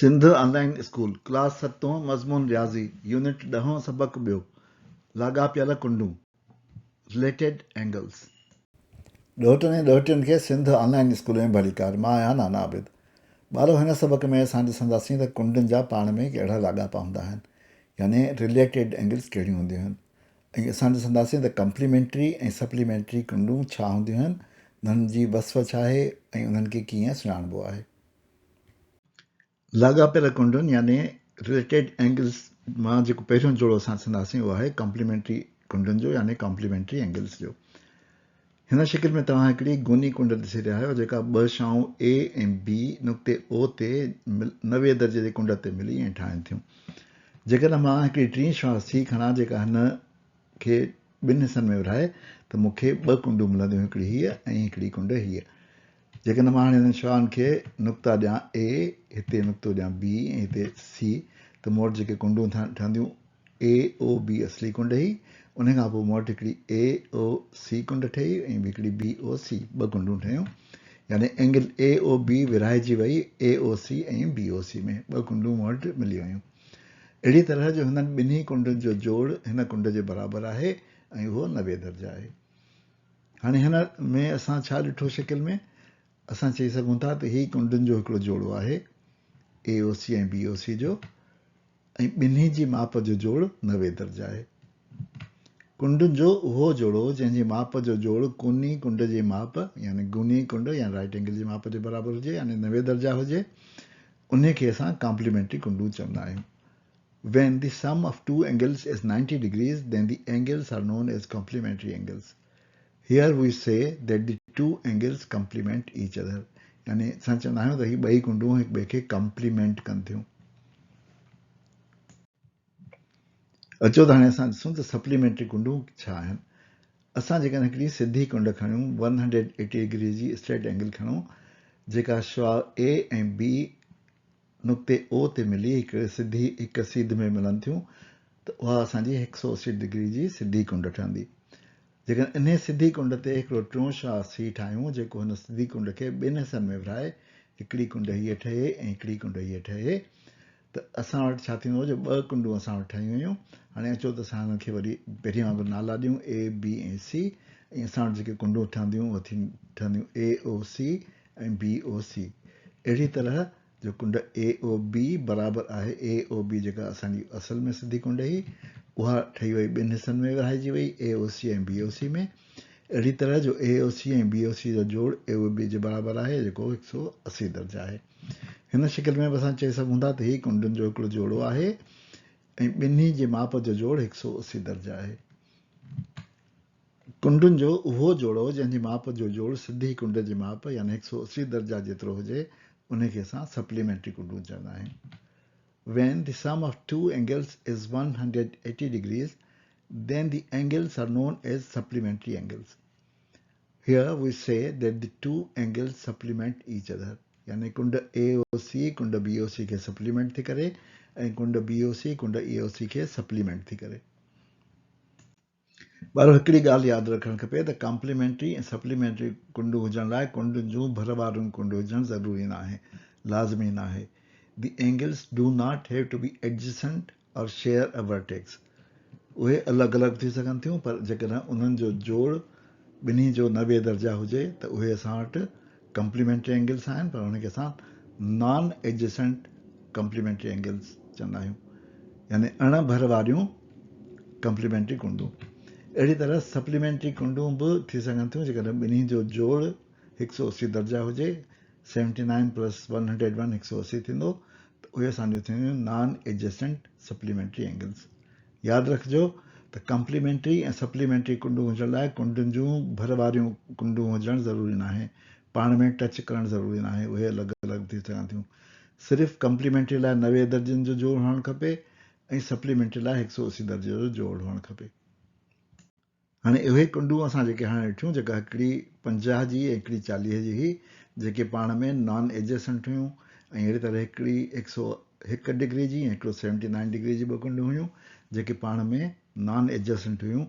Sindh online school class 7 मज़मून रियाज़ी unit 10 सबक ॿियो लाॻापियल कुंडूं रिलेटेड एंगल्स। ॾोहटनि ऐं ॾोहटियुनि खे सिंध ऑनलाइन स्कूल में भलीकार। मां आहियां नाना आबिद। ॿारो हिन सबक में असां ॾिसंदासीं त कुंडुनि जा पाण में कहिड़ा लाॻापा हूंदा आहिनि, यानी रिलेटेड एंगल्स कहिड़ियूं हूंदियूं आहिनि। ऐं असां ॾिसंदासीं त कम्प्लीमेंट्री ऐं सप्लीमेंट्री कुंडूं छा हूंदियूं आहिनि, उन्हनि जी वसफ़ छा आहे ऐं उन्हनि खे कीअं सुञाणिबो आहे। लाॻापियल कुंडुनि यानी रिलेटेड एंगल्स मां जेको पहिरियों जोड़ो असां ॾिसंदासीं उहो आहे कम्प्लीमेंट्री कुंडुनि जो यानी कम्प्लीमेंट्री एंगल्स जो। हिन शिकिल में तव्हां हिकिड़ी गुनी कुंड ॾिसी रहिया आहियो जेका ॿ शाऊं ए ऐं बी नुक़्ते ओ ते 90 दर्जे जे कुंड ते मिली ऐं ठाहिनि थियूं। जेकॾहिं मां हिकिड़ी टीं शाह सी खणा जेका हिन खे ॿिनि हिसनि में विरहाए त मूंखे ॿ कुंडूं मिलंदियूं, हिकिड़ी हीअ ऐं हिकिड़ी कुंड हीअ। जेकॾहिं मां हाणे हिननि शाहनि खे नुक़्ता ॾियां ए, हिते नुक़्तो ॾियां बी ऐं हिते सी, त मूं वटि जेके कुंडूं ठहंदियूं ए ओ बी असली कुंड ई, उन खां पोइ मूं वटि हिकिड़ी ए ओ सी कुंड ठही ऐं हिकिड़ी बी ओ सी, ॿ कुंडूं ठहियूं। यानी एंगल ए ओ बी विरहाइजी वई ए ओ सी ऐं बी ओ सी में, ॿ कुंडूं मूं वटि मिली वियूं। अहिड़ी तरह जो हिननि ॿिन्ही कुंडुनि जो जोड़ हिन कुंड जे बराबरि आहे ऐं उहो 90 दर्जा आहे। हाणे हिन में असां छा ॾिठो शिकिल में, असां चई सघूं था त हीउ कुंडुनि जो हिकिड़ो जोड़ो आहे ए ओ सी ऐं बी ओ सी जो, ऐं ॿिन्ही जी माप जो जोड़ 90 दर्जा आहे। कुंडुनि जो उहो जोड़ो जंहिंजी माप जो जोड़ गुनी कुंड जी माप यानी गुनी कुंड या राइट एंगल जी माप जे बराबरि हुजे यानी 90 दर्जा हुजे, उन खे असां कॉम्प्लीमेंट्री कुंडूं चवंदा आहियूं। When the sum of two angles is 90 degrees, then the angles are known as complementary angles. Here we say that the two angles complement each other. यानी असां चवंदा आहियूं त ही ॿई कुंडूं हिक ॿिए खे कम्प्लीमेंट कनि थियूं। अचो त हाणे असां ॾिसूं त सप्लीमेंट्री कुंडूं छा आहिनि। असां जेकॾहिं हिकिड़ी सिधी कुंड खणूं 180 डिग्री जी स्ट्रेट एंगल खणूं जेका शाह ए ऐं बी नुक़्ते ओ ते मिली हिकु सीध में मिलनि थियूं, त उहा असांजी 180 डिग्री जी सिधी कुंड ठहंदी। जेकॾहिं इन सिधी कुंड ते हिकिड़ो टियों शाह सी ठाहियूं जेको हिन सिधी कुंड खे ॿिनि हिसनि में विरहाए, हिकिड़ी कुंड हीअ ठहे ऐं हिकिड़ी कुंड हीअ ठहे, त असां वटि छा थींदो जो ॿ कुंडूं असां वटि ठहियूं हुयूं। हाणे अचो त असां हिनखे वरी पहिरीं वांगुरु नाला ॾियूं ए बी ऐं सी, ऐं असां वटि जेके कुंडूं ठहंदियूं उहे ठहंदियूं ए ओ सी ऐं बी ओ सी। अहिड़ी तरह जो कुंड ए ओ बी बराबरि आहे ए ओ बी जेका असांजी असल में सिधी कुंड हुई, उहा ठही वई ॿिनि हिसनि में विरहाइजी वई ए ओ सी ऐं बी ओ सी में। अहिड़ी तरह जो ए ओ सी ऐं बी ओ सी जो जोड़ ए ओ बी जे बराबरि आहे जेको 180 दर्जा आहे। हिन शिकिल में बि असां चई सघूं था त हीउ कुंडुनि जो हिकिड़ो जोड़ो आहे ऐं ॿिन्ही जे माप जो जोड़ 180 दर्जा आहे। कुंडुनि जो उहो जोड़ो जंहिंजी माप जो जोड़ सिधी कुंड जी माप यानी 180 दर्जा जेतिरो हुजे, उनखे असां सप्लीमेंट्री कुंडूं चवंदा आहियूं। When the sum of two angles is 180 degrees, then the angles are known as supplementary angles. Here we say that the two angles supplement each other. यानी कुंड ए ओ सी कुंड बी ओ सी खे supplement थी करे ऐं कुंड B O C कुंड ए O C खे सप्लीमेंट थी करे। ॿारो हिकिड़ी ॻाल्हि यादि रखणु खपे त कॉम्प्लीमेंट्री ऐं सप्लीमेंट्री कुंडूं हुजण लाइ कुंडुनि जूं भर वारियूं कुंडूं हुजणु ज़रूरी न आहे, लाज़मी न आहे। The angles do not have to be adjacent or share a vertex. उहे अलॻि अलॻि थी सघनि थियूं, पर जेकॾहिं उन्हनि जो जोड़ ॿिन्ही जो 90 दर्जा हुजे त उहे असां वटि कम्प्लीमेंट्री एंगल्स आहिनि, पर उनखे असां नॉन एडजेसेंट कम्प्लीमेंट्री एंगल्स चवंदा आहियूं, यानी अण भर वारियूं कम्प्लीमेंट्री कुंडूं। अहिड़ी तरह सप्लीमेंट्री कुंडूं बि थी सघनि थियूं जेकॾहिं ॿिन्ही जो जोड़ 180 दर्जा हुजे, 79 + 101 180 थींदो, त उहे असांजो थींदियूं नॉन एडजेसेंट सप्लीमेंट्री एंगल्स। यादि रखिजो त कम्प्लीमेंट्री ऐं सप्लीमेंट्री कुंडूं हुजण लाइ कुंडुनि जूं भर वारियूं कुंडूं हुजणु ज़रूरी न आहे, पाण में टच करणु ज़रूरी न आहे, उहे अलॻि अलॻि थी सघनि थियूं। सिर्फ़ु कम्प्लीमेंट्री लाइ 90 दर्जनि जो जोड़ हुअणु खपे ऐं सप्लीमेंट्री लाइ 180 दर्जे जो जोड़ हुअणु खपे। हाणे उहे कुंडूं असां जेके हाणे ॾिठियूं जेका हिकिड़ी 50 जी ऐं हिकिड़ी 40 जी हुई, जेके पाण में नॉन एडजेसेंट हुयूं, ऐं अहिड़ी तरह हिकिड़ी 101 डिग्री जी ऐं हिकिड़ो 79 डिग्री जी ॿ कुंडूं हुयूं जेके पाण में नॉन एडजेसेंट हुयूं।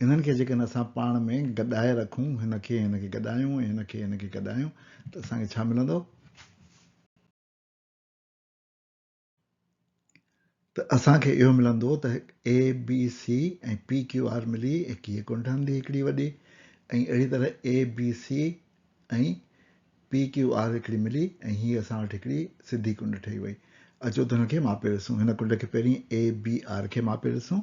इन्हनि खे जेकॾहिं असां पाण में गॾाए रखूं, हिनखे गॾायूं ऐं हिनखे गॾायूं, त असांखे छा मिलंदो? त असांखे इहो मिलंदो त ए बी सी ऐं पी क्यू आर मिली हीअ कुंड ठहंदी हिकिड़ी वॾी, ऐं अहिड़ी तरह ए बी सी ऐं पी क्यू आर हिकिड़ी मिली, ऐं हीअ असां वटि हिकिड़ी सिधी कुंड ठही वई। अचो त हिनखे मापे ॾिसूं। हिन कुंड खे पहिरीं ए बी आर खे मापे ॾिसूं।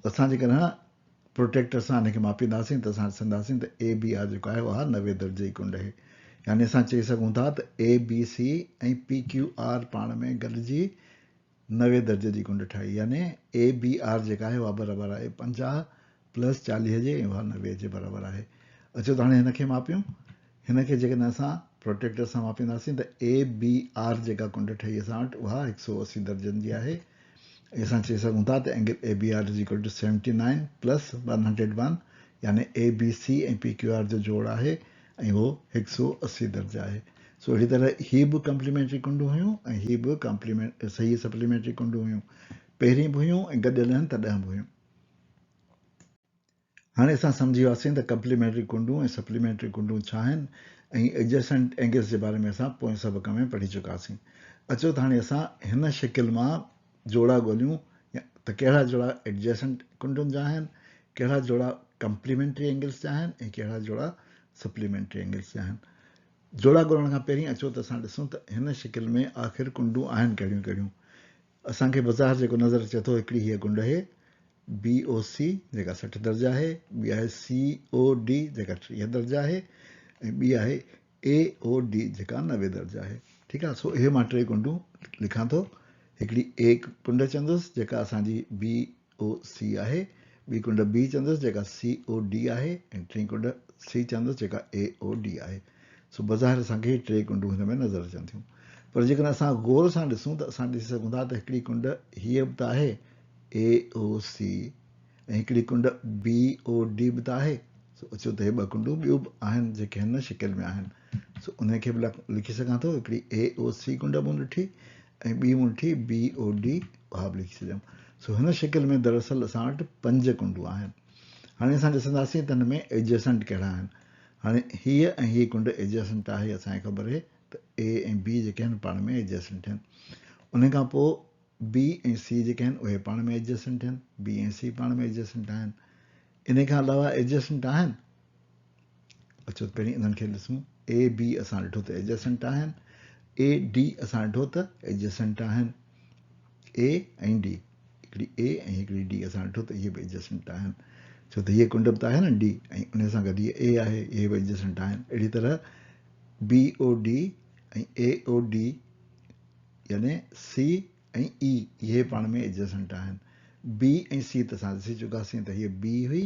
असां जेकॾहिं प्रोटेक्टर सां हिनखे मापींदासीं त असां ॾिसंदासीं त ए बी आर जेको आहे उहा 90 दर्जे जी कुंड आहे। यानी असां चई सघूं था त ए बी सी ऐं पी क्यू आर पाण में गॾिजी 90 दर्जे जी कुंड ठाही। यानी ए बी आर जेका आहे उहा बराबरि आहे 50 प्लस 40 जे, ऐं उहा 90 जे बराबरि आहे। अचो त हाणे हिनखे मापियूं। हिनखे जेकॾहिं असां प्रोटेक्टर सां मापींदासीं त ए बी आर जेका कुंड ठही असां वटि उहा 180 दर्जनि जी आहे। ऐं असां चई सघूं था त angle A B R is equal to 79 plus 101, यानी ए बी सी ऐं पी क्यू आर जो जोड़ आहे, ऐं उहो 180 दर्जा आहे। सो अहिड़ी तरह ही बि कम्प्लीमेंट्री कुंडूं हुयूं, ऐं ही बि सही सप्लीमेंट्री कुंडूं हुयूं। पहिरीं बि हुयूं ऐं गॾियल आहिनि तॾहिं बि हुयूं। हाणे असां सम्झी वियासीं त कम्प्लीमेंट्री कुंडूं ऐं सप्लीमेंट्री कुंडूं छा आहिनि, ऐं एडजस्टेंट एंगल्स जे बारे में असां पोएं सबक में पढ़ी चुकासीं। अचो त हाणे असां हिन शिकिल मां जोड़ा ॻोल्हियूं त कहिड़ा जोड़ा एडजस्टेंट कुंडुनि जा आहिनि, कहिड़ा जोड़ा कम्प्लीमेंट्री एंगल्स जा आहिनि, ऐं कहिड़ा जोड़ा सप्लीमेंट्री एंगल्स जा आहिनि। जोड़ा ॻोल्हण खां पहिरीं अचो त असां ॾिसूं त हिन शिकिल में आख़िर कुंडूं आहिनि कहिड़ियूं कहिड़ियूं। असांखे बाज़ारि जेको नज़र अचे थो, हिकिड़ी हीअ कुंड आहे बी ओ सी जेका 60 दर्जा आहे, ॿी आहे सी ओ डी जेका 30 दर्जा आहे, ऐं ॿी आहे ए ओ डी जेका 90 दर्जा आहे। ठीकु आहे। सो इहे मां टे कुंडूं लिखां थो। हिकिड़ी ए कुंड चवंदुसि जेका असांजी बी ओ सी आहे, ॿी कुंड बी चवंदुसि जेका सी ओ डी आहे, ऐं टी कुंड सी चवंदुसि जेका ए ओ डी आहे। सो बाज़ारि असांखे टे कुंडूं हिन में नज़र अचनि थियूं। पर जेकॾहिं असां गौर सां ॾिसूं त असां ॾिसी सघूं था त हिकिड़ी कुंड हीअ बि त आहे ए ओ सी, ऐं हिकिड़ी कुंड बी ओ डी बि त आहे। सो अचो त हे ॿ कुंडूं ॿियूं बि आहिनि जेके हिन शिकिल में आहिनि। सो उनखे बि लिखी सघां थो। हिकिड़ी ए ओ सी कुंड मूं ॾिठी, ऐं ॿी मूं ॾिठी बी ओ डी, उहा बि लिखी छॾियमि। सो हिन शिकिल में दरअसल असां वटि 5 कुंडूं आहिनि। हाणे असां ॾिसंदासीं त हिन में एडजस्टेंट कहिड़ा आहिनि। हाणे हीअ ऐं हीअ कुंड एडजस्टेंट आहे, असांखे ख़बर आहे त ए ऐं बी जेके आहिनि पाण में एडजस्टेंट आहिनि। उन खां पोइ बी ऐं सी जेके आहिनि उहे पाण में एडजस्टेंट आहिनि, बी ऐं सी पाण में एडजस्टेंट आहिनि। इन खां अलावा एडजस्टेंट आहिनि। अचो पहिरीं इन्हनि खे ॾिसूं। ए बी असां ॾिठो त एडजस्टेंट आहिनि, ए डी असां ॾिठो त एडजस्टेंट आहिनि, ए ऐं डी, हिकिड़ी ए ऐं हिकिड़ी डी असां ॾिठो त इहे बि एडजस्टेंट आहिनि। छो त हीअ कुंड बि त आहे न डी, ऐं उन सां गॾु इहे ए आहे, इहे बि एडजस्टेंट आहिनि। अहिड़ी तरह बी ओ डी ऐं ए ओ डी यानी सी ऐं ई इहे पाण में एडजस्टेंट आहिनि। बी ऐं सी त असां ॾिसी चुकासीं त हीअ बी हुई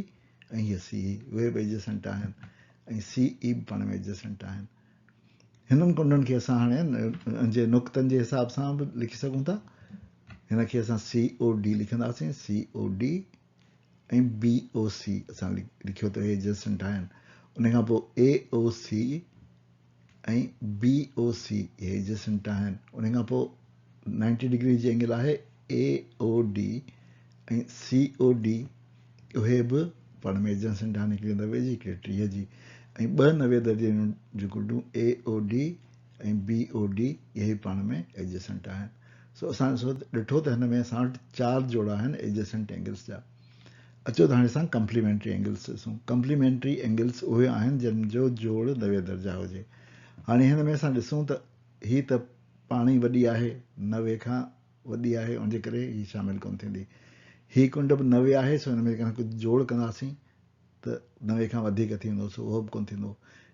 ऐं हीअ सी हुई, उहे बि एडजस्टेंट आहिनि, ऐं सी ई बि पाण में एडजस्टेंट आहिनि। हिननि कुंडनि खे असां हाणे जे नुक़्तनि जे हिसाब सां बि लिखी सघूं था। हिनखे असां सी ओ डी लिखंदासीं, सी ओ डी, ऐं बी ओ सी असां लिखियो त इहे एडजस्टेंट आहिनि। उन खां पोइ ए ओ सी ऐं बी ओ सी इहे एडजस्टेंट आहिनि। उन खां पोइ 90 डिग्री जी एंगल आहे ए ओ डी ऐं सी ओ डी, उहे बि पाण में एडजस्टेंट आहिनि, हिकिड़ी 90 जी हिकिड़ी 30 जी, ऐं 2 90 दर्जे जूं कुंडूं ए ओ डी ऐं बी ओ डी इहे पाण में एडजस्टेंट आहिनि। सो असां ॾिठो त हिन में असां वटि 4 जोड़ा आहिनि एडजस्टेंट एंगल्स जा। अचो त हाणे असां कम्प्लीमेंट्री एंगल्स ॾिसूं। कम्प्लीमेंट्री एंगल्स उहे आहिनि जिन जो जोड़ 90 दर्जा हुजे। हाणे हिन में असां ॾिसूं त ही त पाण ई वॾी आहे, 90 खां वॾी आहे, उनजे करे ही शामिलु कोन थींदी। ही कुंड बि 90 आहे, सो हिन में जेकॾहिं कुझु जोड़ कंदासीं त 90 खां वधीक थींदो, सो उहो बि कोन थींदो।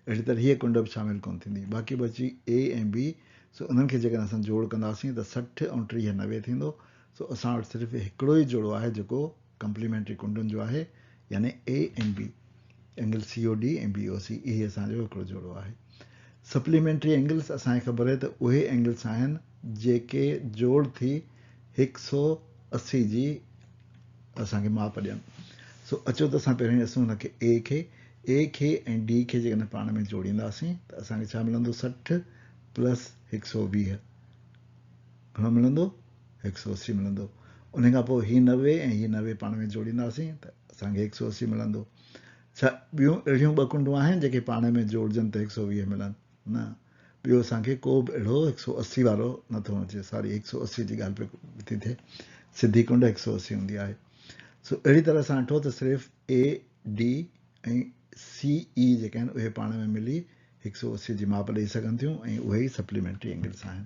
अहिड़ी तरह हीअ कुंड बि शामिलु कोन थींदी। बाक़ी बची ए ऐं बी, सो उन्हनि खे जेकॾहिं असां जोड़ कंदासीं त 60 ऐं 30 90 थींदो। सो असां वटि सिर्फ़ु हिकिड़ो ई जोड़ो आहे जेको कम्प्लीमेंट्री कुंडुनि जो आहे, यानी ए ऐं B, angle C O D ऐं बी ओ सी, इहे असांजो हिकिड़ो जोड़ो आहे। सप्लीमेंट्री एंगल्स असांखे ख़बर आहे त उहे एंगल्स आहिनि जेके जोड़ थी 180 जी असांखे माप ॾियनि। सो अचो त असां पहिरीं ॾिसूं हुनखे ए खे ऐं डी खे जेकॾहिं पाण में जोड़ींदासीं त असांखे छा मिलंदो, 60 प्लस 120, घणो मिलंदो, 180 मिलंदो। उन खां पोइ ही 90 ऐं ही 90 पाण में जोड़ींदासीं त असांखे 180 मिलंदो। छा ॿियूं अहिड़ियूं 2 कुंडूं आहिनि जेके पाण में जोड़जनि त 120 मिलनि? न। ॿियो असांखे को बि अहिड़ो 180 वारो नथो अचे, सॉरी 180 जी ॻाल्हि पई थी थिए, सिधी कुंड 180 हूंदी आहे। सो अहिड़ी तरह सां ॾिठो त सिर्फ़ु ए डी ऐं सी ई जेके आहिनि उहे पाण में मिली 180 जी माप ॾेई सघनि थियूं ऐं उहे ई सप्लीमेंट्री एंगल्स आहिनि।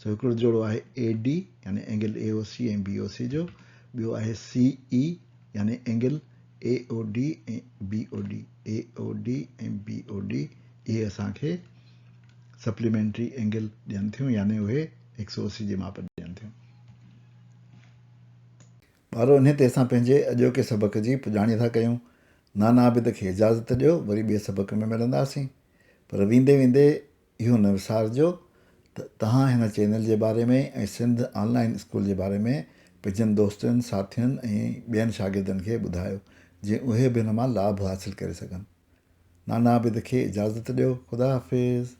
सो हिकिड़ो जोड़ो आहे ए डी यानी एंगल ए ओ सी ऐं बी ओ सी जो, ॿियो आहे सी ई यानी एंगल ए ओ डी ऐं बी ओ डी, ए ओ डी ऐं बी ओ डी इहे असांखे सप्लीमेंट्री एंगल ॾियनि थियूं, यानी उहे 180 जी माप ॾियनि थियूं। ॿारो इन ते असां पंहिंजे अॼोके सबक़ जी पुॼाणी था कयूं। नाना आबिद खे इजाज़त ॾियो, वरी ॿिए सबक़ में मिलंदासीं। पर वेंदे वेंदे इहो न विसारिजो त तव्हां हिन चैनल जे बारे में ऐं सिंध ऑनलाइन स्कूल जे बारे में पंहिंजनि दोस्तनि, साथियुनि ऐं ॿियनि शागिर्दनि खे ॿुधायो, जीअं उहे बि हिन मां लाभ हासिलु करे सघनि। नाना आबिद खे इजाज़त ॾियो। ख़ुदा हाफ़िज़।